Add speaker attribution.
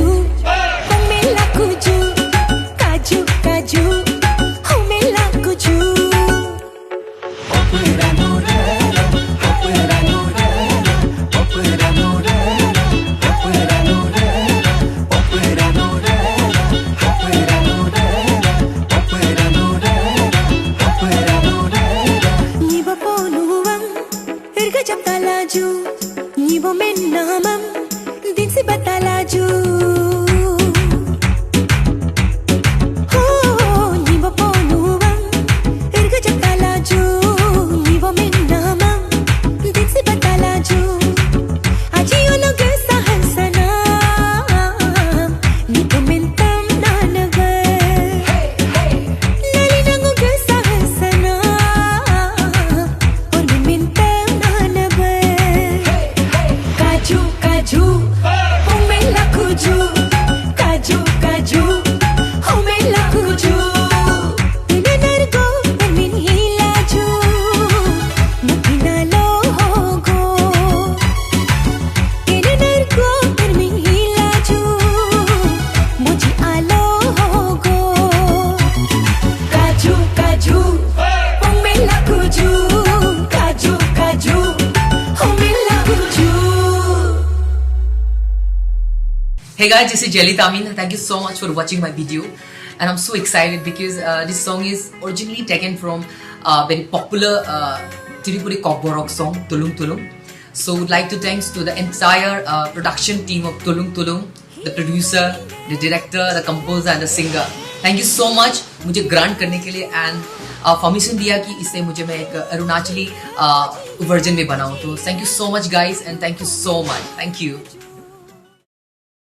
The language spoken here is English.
Speaker 1: काजू हो मेला कुजू काजू काजू हो मेला Kuju Nibo ponuang erga jam talaju Nibo menamam din si batalaju Oh nibo ponuang erga jam talaju Nibo menamam din si batalaju Aji olog sahasana Nibo mentam nanagar Nali nangog sahasana और मिंtam nanagar काजू काजू हो मेला कुजू काजू काजू हो मेला कुजू ननरगो परमिन हिलाजू नपिनालो होगो ननरगो परमिन हिलाजू मुझे आलो होगो काजू काजू हो मेला कुजू काजू काजू हो मेला Kuju
Speaker 2: Hey guys, this is Jelly Tamin. Thank you so much for watching my video, and I'm so excited because this song is originally taken from a very popular Tirupuri Kokborok song Tulung Tulung. So would like to thanks to the entire production team of Tulung Tulung, the producer, the director, the composer and the singer. Thank you so much मुझे grant करने के लिए and permission दिया कि इसे मुझे मैं एक अरुणाचली वर्जन में बनाऊं. तो thank you so much guys and thank you so much. Thank you.